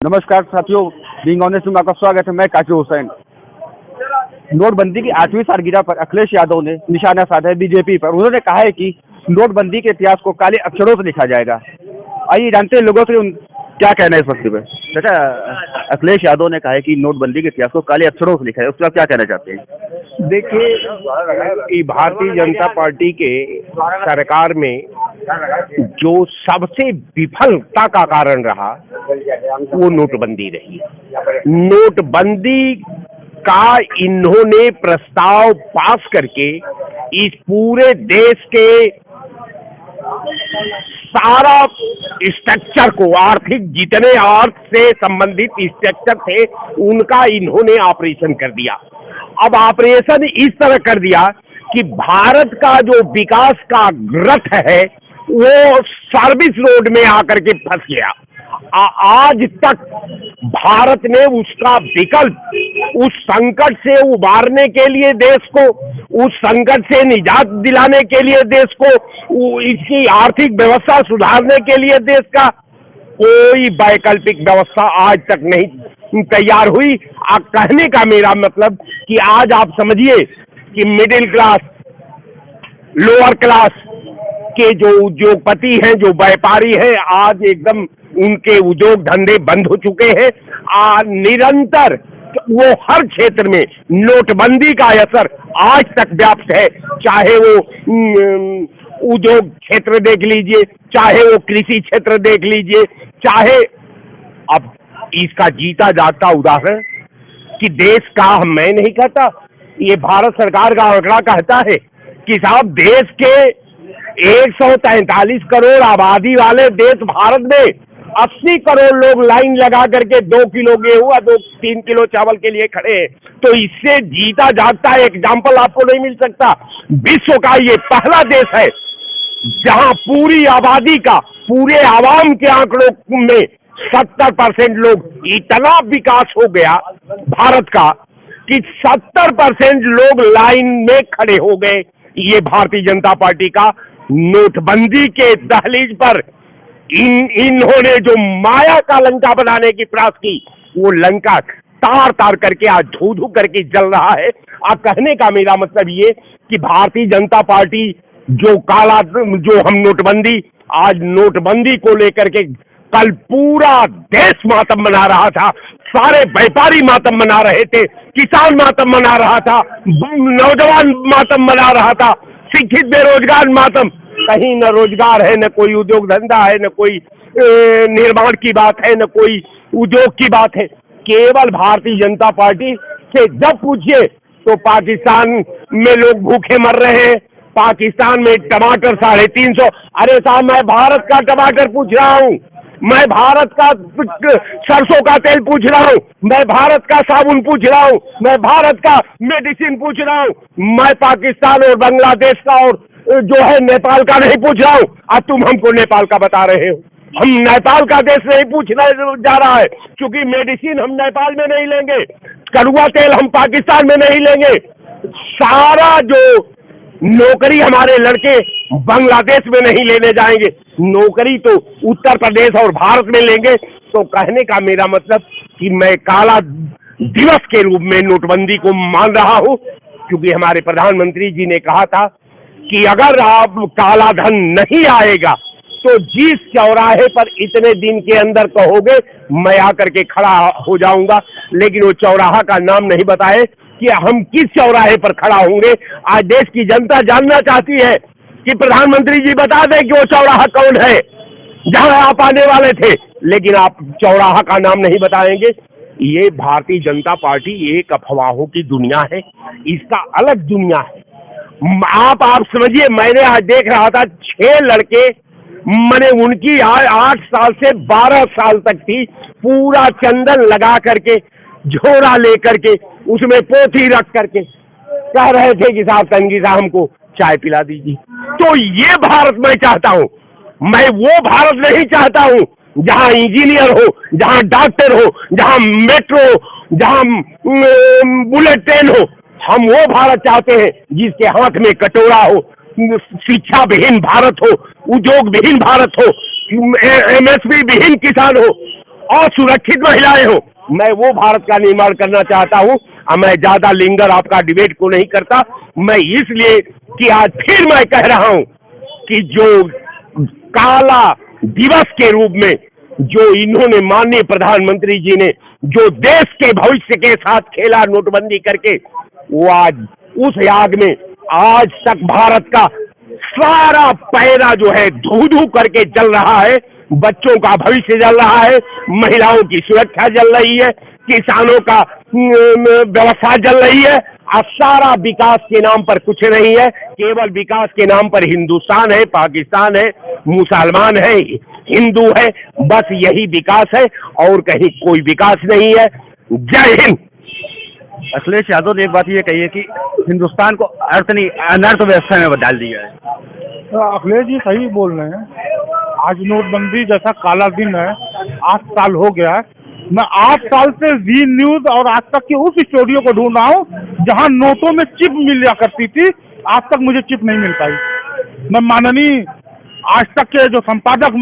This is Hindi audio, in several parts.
नमस्कार साथियों, बीइंग ऑनेस्ट में आपका स्वागत है। मैं काजू हुसैन। नोटबंदी की 8वीं सालगिरह पर अखिलेश यादव ने निशाना साधा है बीजेपी पर। उन्होंने कहा है कि नोटबंदी के इतिहास को काले अक्षरों से लिखा जाएगा। आइए जानते हैं लोगों से क्या कहना है इस वक्त पे। चाचा, अखिलेश यादव ने कहा है कि नोटबंदी के इतिहास को काले अक्षरों से लिखा है, उससे आप क्या कहना चाहते हैं? देखिए, भारतीय जनता पार्टी के सरकार में जो सबसे विफलता का कारण रहा वो नोटबंदी रही। नोटबंदी का इन्होंने प्रस्ताव पास करके इस पूरे देश के सारा स्ट्रक्चर को, आर्थिक जितने अर्थ से संबंधित स्ट्रक्चर थे उनका इन्होंने ऑपरेशन कर दिया। अब ऑपरेशन इस तरह कर दिया कि भारत का जो विकास का रथ है वो सर्विस रोड में आकर के फंस गया। आज तक भारत ने उसका विकल्प, उस संकट से उबारने के लिए देश को, उस संकट से निजात दिलाने के लिए देश को, इसकी आर्थिक व्यवस्था सुधारने के लिए देश का कोई वैकल्पिक व्यवस्था आज तक नहीं तैयार हुई। कहने का मेरा मतलब कि आज आप समझिए कि मिडिल क्लास, लोअर क्लास के जो उद्योगपति हैं, जो व्यापारी हैं, आज एकदम उनके उद्योग धंधे बंद हो चुके हैं। निरंतर वो हर क्षेत्र में नोटबंदी का असर आज तक व्याप्त है। चाहे वो उद्योग क्षेत्र देख लीजिए, चाहे वो कृषि क्षेत्र देख लीजिए, चाहे अब इसका जीता जागता उदाहरण कि देश का, मैं नहीं कहता, ये भारत सरकार का आंकड़ा कहता है कि साहब देश के 143 करोड़ आबादी वाले देश भारत में 80 करोड़ लोग लाइन लगा करके 2 किलो गेहूं या 3 किलो चावल के लिए खड़े हैं। तो इससे जीता जागता एग्जाम्पल आपको नहीं मिल सकता। विश्व का ये पहला देश है जहां पूरी आबादी का, पूरे आवाम के आंकड़ों में 70% लोग, इतना विकास हो गया भारत का कि 70% लोग लाइन में खड़े हो गए। ये भारतीय जनता पार्टी का नोटबंदी के दहलीज पर इन्होंने जो माया का लंका बनाने की प्रयास की, वो लंका तार तार करके आज धू धू करके जल रहा है। अब कहने का मेरा मतलब ये कि भारतीय जनता पार्टी जो हम नोटबंदी, आज नोटबंदी को लेकर के कल पूरा देश मातम मना रहा था, सारे व्यापारी मातम मना रहे थे, किसान मातम मना रहा था, नौजवान मातम मना रहा था, शिक्षित बेरोजगार मातम। कहीं न रोजगार है, न कोई उद्योग धंधा है, न कोई निर्माण की बात है, न कोई उद्योग की बात है। केवल भारतीय जनता पार्टी से जब पूछिए तो पाकिस्तान में लोग भूखे मर रहे हैं, पाकिस्तान में टमाटर 350। अरे साहब, मैं भारत का टमाटर पूछ रहा हूँ, मैं भारत का सरसों का तेल पूछ रहा हूँ, मैं भारत का साबुन पूछ रहा हूँ, मैं भारत का मेडिसिन पूछ रहा हूँ। मैं पाकिस्तान और बांग्लादेश का और जो है नेपाल का नहीं पूछ रहा हूँ। अब तुम हमको नेपाल का बता रहे हो। हम नेपाल का देश नहीं पूछना जा रहा है, क्योंकि मेडिसिन हम नेपाल में नहीं लेंगे, कड़ुआ तेल हम पाकिस्तान में नहीं लेंगे। सारा जो नौकरी हमारे लड़के बांग्लादेश में नहीं लेने जाएंगे, नौकरी तो उत्तर प्रदेश और भारत में लेंगे। तो कहने का मेरा मतलब कि मैं काला दिवस के रूप में नोटबंदी को मान रहा हूं, क्योंकि हमारे प्रधानमंत्री जी ने कहा था कि अगर आप काला धन नहीं आएगा तो जिस चौराहे पर इतने दिन के अंदर कहोगे मैं आकर के खड़ा हो जाऊंगा। लेकिन वो चौराहा का नाम नहीं बताए कि हम किस चौराहे पर खड़ा होंगे। आज देश की जनता जानना चाहती है कि प्रधानमंत्री जी बता दें कि वो चौराहा कौन है जहां आप आने वाले थे, लेकिन आप चौराहा का नाम नहीं बताएंगे। ये भारतीय जनता पार्टी एक अफवाहों की दुनिया है, इसका अलग दुनिया है। आप समझिए, मैंने आज देख रहा था 6 लड़के, मैंने उनकी 8 साल से 12 साल तक थी, पूरा चंदन लगा करके, झोरा लेकर के, उसमें पोथी रख करके कह रहे थे कि साहब तंगी साहब हमको चाय पिला दीजिए। तो ये भारत मैं चाहता हूं। मैं वो भारत नहीं चाहता हूं जहां इंजीनियर हो, जहां डॉक्टर हो, जहां मेट्रो, जहां बुलेट ट्रेन हो। हम वो भारत चाहते हैं जिसके हाथ में कटोरा हो, शिक्षा विहीन भारत हो, उद्योग विहीन भारत हो, एमएसपी विहीन किसान हो। असुरक्षित महिलाएं हो। मैं वो भारत का निर्माण करना चाहता हूं। मैं ज्यादा लिंगर आपका डिबेट को नहीं करता। मैं इसलिए कि आज फिर मैं कह रहा हूं कि जो काला दिवस के रूप में जो इन्होंने माननीय प्रधानमंत्री जी ने जो देश के भविष्य के साथ खेला नोटबंदी करके, वो आज उस आग में आज तक भारत का सारा पैरा जो है धू धू करके जल रहा है। बच्चों का भविष्य जल रहा है, महिलाओं की सुरक्षा जल रही है, किसानों का व्यवस्था जल रही है। और सारा विकास के नाम पर कुछ नहीं है, केवल विकास के नाम पर हिंदुस्तान है, पाकिस्तान है, मुसलमान है, हिंदू है, बस यही विकास है और कहीं कोई विकास नहीं है। जय हिंद। अखिलेश यादव ने एक बात ये कही है कि हिंदुस्तान को अर्थव्यवस्था में बदल दिया है। तो अखिलेश जी सही बोल रहे हैं। आज नोटबंदी जैसा काला दिन है, 8 साल हो गया है। मैं 8 साल से जी न्यूज और आज तक की उस स्टूडियो को ढूंढ रहा हूँ जहाँ नोटों में चिप मिला करती थी। आज तक मुझे चिप नहीं मिल पाई। मैं माननीय आज तक के जो संपादक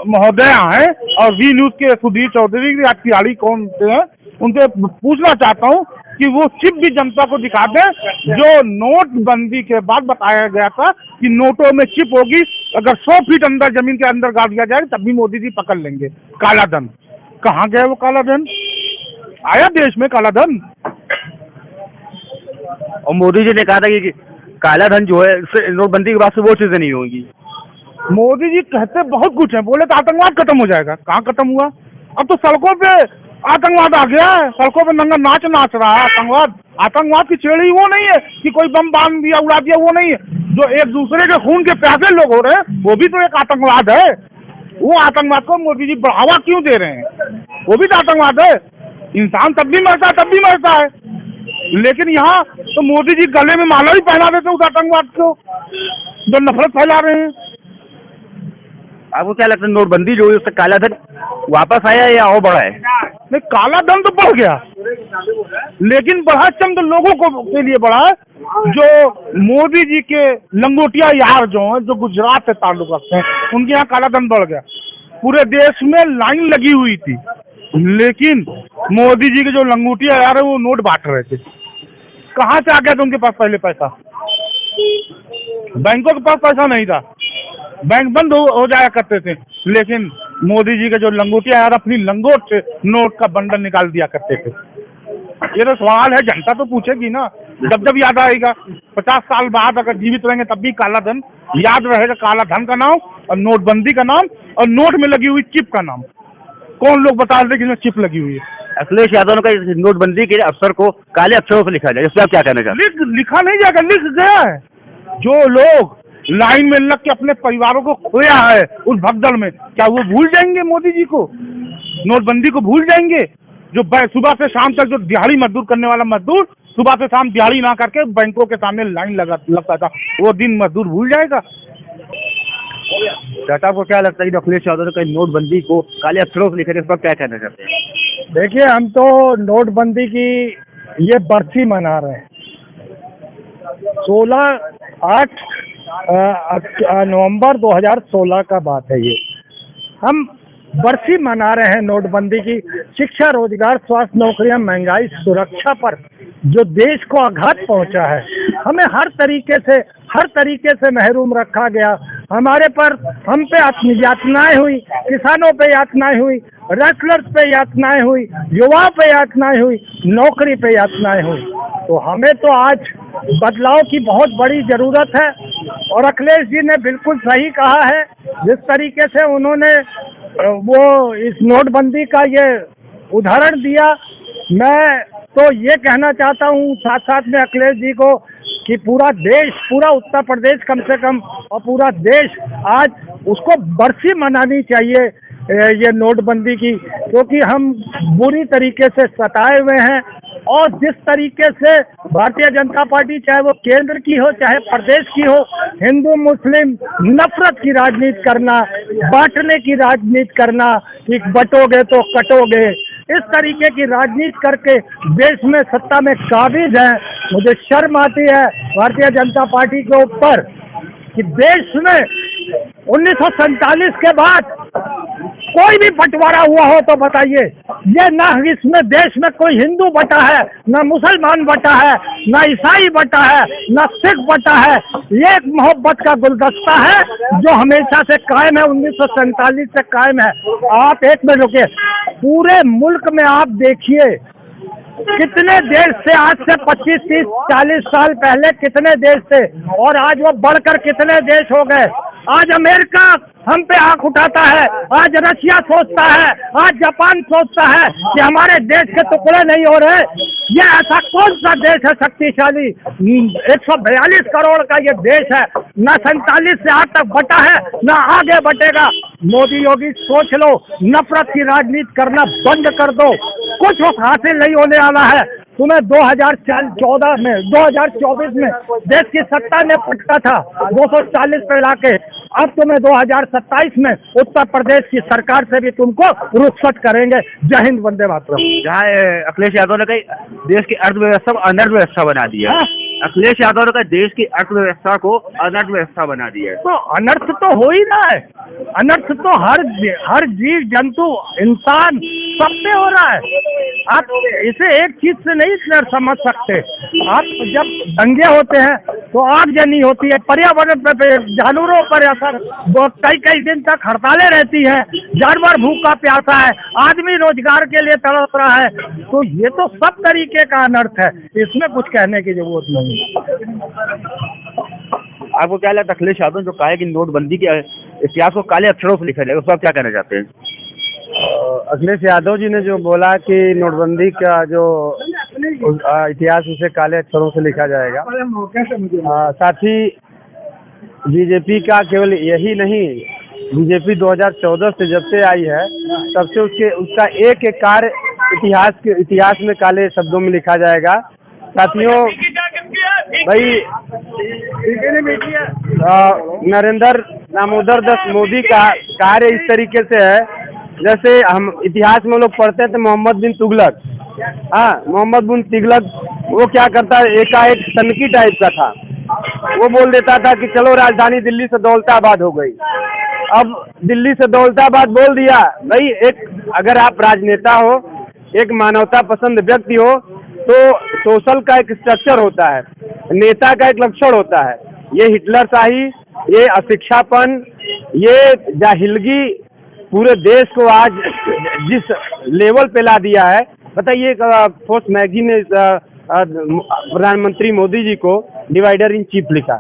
महोदया हैं और वी न्यूज के सुधीर चौधरी या तिवारी कौन हैं, उनसे पूछना चाहता हूँ कि वो चिप भी जनता को दिखा दें जो नोटबंदी के बाद बताया गया था कि नोटों में चिप होगी, अगर 100 फीट अंदर जमीन के अंदर गाड़ दिया जाए तब भी मोदी जी पकड़ लेंगे। काला धन कहाँ गया? वो काला धन आया देश में? काला धन। और मोदी जी ने कहा था कि काला धन जो है नोटबंदी के बाद से वो चीजें नहीं होंगी। मोदी जी कहते बहुत कुछ है, बोले तो आतंकवाद खत्म हो जाएगा। कहाँ खत्म हुआ? अब तो सड़कों पे आतंकवाद आ गया है। सड़कों पे नंगा नाच नाच रहा है आतंकवाद। आतंकवाद की छेड़ी वो नहीं है कि कोई बम बांध दिया उड़ा दिया, वो नहीं है। जो एक दूसरे के खून के प्यासे लोग हो रहे हैं वो भी तो एक आतंकवाद है। वो आतंकवाद को मोदी जी बढ़ावा क्यों दे रहे हैं? वो भी तो आतंकवाद है। इंसान तब भी मरता है, तब भी मरता है। लेकिन यहाँ तो मोदी जी गले में माला भी पहना देते उस आतंकवाद को जो नफरत फैला रहे हैं। आपको क्या लगता है नोटबंदी जो है उससे काला धन वापस आया या और बढ़ा है? नहीं, काला धन तो बढ़ गया, लेकिन बढ़ा चंद लोगों को के लिए बढ़ा है जो मोदी जी के लंगोटिया यार जो हैं, जो गुजरात से ताल्लुक रखते हैं, उनके यहाँ काला धन बढ़ गया। पूरे देश में लाइन लगी हुई थी, लेकिन मोदी जी के जो लंगोटिया यार है वो नोट बांट रहे थे। कहाँ से आ गया था उनके पास पहले पैसा? बैंकों के पास पैसा नहीं था, बैंक बंद हो जाया करते थे, लेकिन मोदी जी के जो लंगोटिया यार अपनी लंगोट से नोट का बंडल निकाल दिया करते थे। ये तो सवाल है, जनता तो पूछेगी ना जब जब याद आएगा। 50 साल बाद अगर जीवित रहेंगे तब भी काला धन याद रहेगा। काला धन का नाम और नोटबंदी का नाम और नोट में लगी हुई चिप का नाम। कौन लोग बता रहे कि इसमें चिप लगी हुई है? अखिलेश यादव ने कहा नोटबंदी के अफसर को काले अक्षरों से लिखा जाए, इस पर आप क्या कहना चाहते हैं? लिखा नहीं जाएगा, लिख गया है। जो लोग लाइन में लग के अपने परिवारों को खोया है उस भगदड़ में, क्या वो भूल जाएंगे मोदी जी को? नोटबंदी को भूल जाएंगे? जो सुबह से शाम तक जो दिहाड़ी मजदूर करने वाला मजदूर सुबह से शाम दिहाड़ी ना करके बैंकों के सामने लाइन लगता था, वो दिन मजदूर भूल जाएगा? चाचा आपको क्या लगता है कि अखिलेश यादव ने कहीं नोटबंदी को काले अक्षरों से लिखा है, इस पर क्या कहना चाहते हैं? देखिए, हम तो नोटबंदी की ये बरसी मना रहे हैं। 8 नवंबर 2016 का बात है ये। हम बरसी मना रहे हैं नोटबंदी की। शिक्षा, रोजगार, स्वास्थ्य, नौकरियां, महंगाई, सुरक्षा पर जो देश को आघात पहुंचा है, हमें हर तरीके से महरूम रखा गया। हम पे यातनाएं हुई, किसानों पे यातनाएं हुई, रेसलर्स पे यातनाएं हुई, युवाओं पे यातनाएं हुई, नौकरी पे यातनाएं हुई। तो हमें तो आज बदलाव की बहुत बड़ी जरूरत है। और अखिलेश जी ने बिल्कुल सही कहा है, जिस तरीके से उन्होंने वो इस नोटबंदी का ये उदाहरण दिया। मैं तो ये कहना चाहता हूँ साथ साथ में अखिलेश जी को कि पूरा देश, पूरा उत्तर प्रदेश कम से कम और पूरा देश आज उसको बरसी मनानी चाहिए ये नोटबंदी की, क्योंकि हम बुरी तरीके से सताए हुए हैं। और जिस तरीके से भारतीय जनता पार्टी, चाहे वो केंद्र की हो चाहे प्रदेश की हो, हिंदू मुस्लिम नफरत की राजनीति करना, बांटने की राजनीति करना कि बटोगे तो कटोगे, इस तरीके की राजनीति करके देश में सत्ता में काबिज है। मुझे शर्म आती है भारतीय जनता पार्टी के ऊपर कि देश में 1947 के बाद कोई भी बंटवारा हुआ हो तो बताइए। ये ना इसमें देश में कोई हिंदू बटा है, ना मुसलमान बटा है, ना ईसाई बटा है, ना सिख बटा है। ये एक मोहब्बत का गुलदस्ता है जो हमेशा से कायम है, 1947 से कायम है। आप एक मिनट रुकिए, पूरे मुल्क में आप देखिए कितने देश थे आज से 25, 30, 40 साल पहले कितने देश थे, और आज वो बढ़कर कितने देश हो गए। आज अमेरिका हम पे आंख उठाता है, आज रशिया सोचता है, आज जापान सोचता है कि हमारे देश के टुकड़े नहीं हो रहे। ये ऐसा कौन सा देश है शक्तिशाली? 142 करोड़ का ये देश है, ना 47 से आज तक बटा है, ना आगे बटेगा। मोदी योगी सोच लो, नफरत की राजनीति करना बंद कर दो, कुछ हासिल नहीं होने वाला है। तुम्हें 2014 में 2024 में देश की सत्ता ने पटका था 240 पे लाके, अब तुम्हें 2027 में उत्तर प्रदेश की सरकार से भी तुमको रुखसत करेंगे। जय हिंद, वंदे मातरम। जहाँ अखिलेश यादव ने कही देश की अर्थव्यवस्था को अनर्थव्यवस्था बना दिया है। अखिलेश यादव ने कहा देश की अर्थव्यवस्था को अनर्थव्यवस्था बना दिया है। तो अनर्थ तो हो ही रहा है, अनर्थ तो हर जीव जंतु इंसान सब पे हो रहा है। आप इसे एक चीज से नहीं समझ सकते। आप जब दंगे होते हैं तो आगजनी होती है, पर्यावरण पे जानवरों पर असर, कई दिन तक हड़तालें रहती हैं, जानवर भूखा प्यासा है, आदमी रोजगार के लिए तड़प रहा है। तो ये तो सब तरीके का अनर्थ है, इसमें कुछ कहने की जरूरत नहीं। आपको क्या लगता है अखिलेश यादव जो कहा है कि नोटबंदी के इतिहास को काले अक्षरों से लिखा जाएगा, उस पर आप क्या कहना चाहते हैं? अखिलेश यादव जी ने जो बोला कि नोटबंदी का जो इतिहास उसे काले अक्षरों से लिखा जाएगा, साथ ही बीजेपी का केवल यही नहीं, बीजेपी 2014 से जब से आई है तब से उसका एक एक कार्य इतिहास में काले शब्दों में लिखा जाएगा। साथियों, भाई नरेंद्र दामोदर दास मोदी का कार्य इस तरीके से है जैसे हम इतिहास में लोग पढ़ते थे मोहम्मद बिन तुगलक। मोहम्मद बिन तुगलक वो क्या करता है, एकाएक तनकी टाइप का था, वो बोल देता था कि चलो राजधानी दिल्ली से दौलताबाद हो गई। अब दिल्ली से दौलताबाद बोल दिया। भाई एक अगर आप राजनेता हो, एक मानवता पसंद व्यक्ति हो, तो सोशल का एक स्ट्रक्चर होता है, नेता का एक लक्षण होता है। ये हिटलर शाही, ये अशिक्षापन, ये जाहिलगी पूरे देश को आज जिस लेवल पे ला दिया है। बताइए, फोर्स मैगजीन ने प्रधानमंत्री मोदी जी को डिवाइडर इन चीफ लिखा।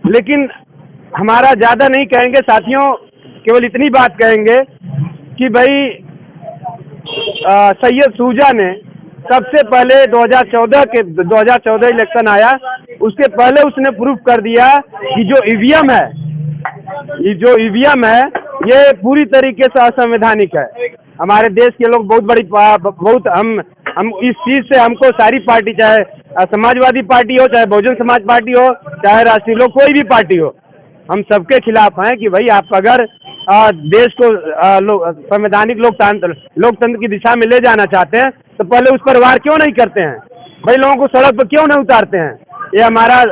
लेकिन हमारा ज़्यादा नहीं कहेंगे साथियों, केवल इतनी बात कहेंगे कि भाई सैयद शुजा ने सबसे पहले 2014 इलेक्शन आया, उसके पहले उसने प्रूफ कर दिया कि जो ईवीएम है ये पूरी तरीके से असंवैधानिक है। हमारे देश के लोग बहुत हम इस चीज़ से, हमको सारी पार्टी, चाहे समाजवादी पार्टी हो, चाहे बहुजन समाज पार्टी हो, चाहे राष्ट्रीय लोग, कोई भी पार्टी हो, हम सबके खिलाफ हैं कि भाई आप अगर देश को संवैधानिक लोकतंत्र की दिशा में ले जाना चाहते हैं तो पहले उस पर वार क्यों नहीं करते हैं? भाई लोगों को सड़क पर क्यों नहीं उतारते हैं? ये हमारा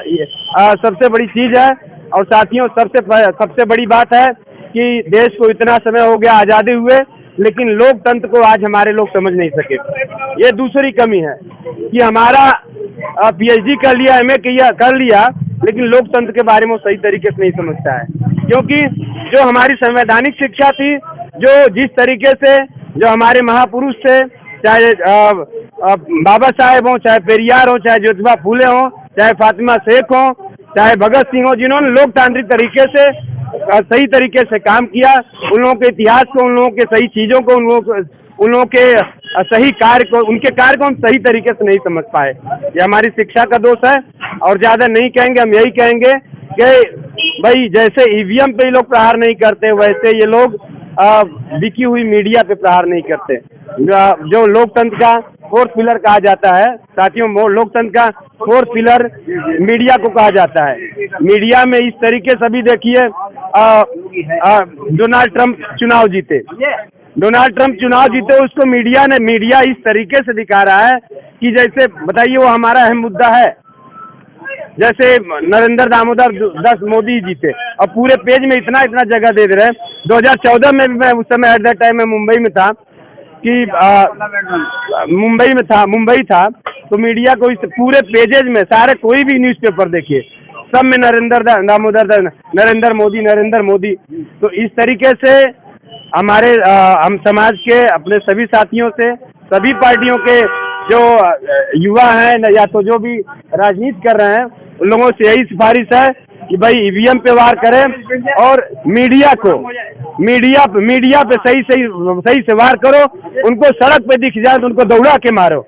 सबसे बड़ी चीज़ है। और साथियों, सबसे बड़ी बात है कि देश को इतना समय हो गया आज़ादी हुए, लेकिन लोकतंत्र को आज हमारे लोग समझ नहीं सके। ये दूसरी कमी है कि हमारा PhD कर लिया, MA कर लिया, लेकिन लोकतंत्र के बारे में सही तरीके से नहीं समझता है। क्योंकि जो हमारी संवैधानिक शिक्षा थी, जो जिस तरीके से जो हमारे महापुरुष थे, चाहे बाबा साहेब हों, चाहे पेरियार हों, चाहे ज्योतिबा फूले हों, चाहे फातिमा शेख हों, चाहे भगत सिंह हो, जिन्होंने लोकतांत्रिक तरीके से सही तरीके से काम किया, उन लोगों के इतिहास को, उन लोगों के सही चीज़ों को, उन लोगों के सही कार्य को, उनके कार्य को हम सही तरीके से नहीं समझ पाए। ये हमारी शिक्षा का दोष है। और ज़्यादा नहीं कहेंगे, हम यही कहेंगे कि भाई जैसे ईवीएम पे ये लोग प्रहार नहीं करते, वैसे ये लोग बिकी हुई मीडिया पे प्रहार नहीं करते। जो लोकतंत्र का फोर्थ पिलर कहा जाता है साथियों, लोकतंत्र का फोर्थ पिलर मीडिया को कहा जाता है। मीडिया में इस तरीके से अभी देखिए, डोनाल्ड ट्रंप चुनाव जीते, उसको मीडिया इस तरीके से दिखा रहा है कि जैसे बताइए वो हमारा अहम मुद्दा है। जैसे नरेंद्र दामोदर दास मोदी जीते और पूरे पेज में इतना इतना जगह दे रहे हैं। 2014 में भी मैं उस समय एट दैट टाइम में मुंबई में था कि मुंबई था तो मीडिया को इस पूरे पेजेज में सारे कोई भी न्यूज़पेपर देखिए सब में नरेंद्र मोदी। तो इस तरीके से हमारे हम समाज के अपने सभी साथियों से सभी पार्टियों के जो युवा हैं या तो जो भी राजनीति कर रहे हैं उन लोगों से यही सिफारिश है कि भाई ईवीएम पे वार करें और मीडिया पे सही से वार करो। उनको सड़क पे दिख जाए तो उनको दौड़ा के मारो।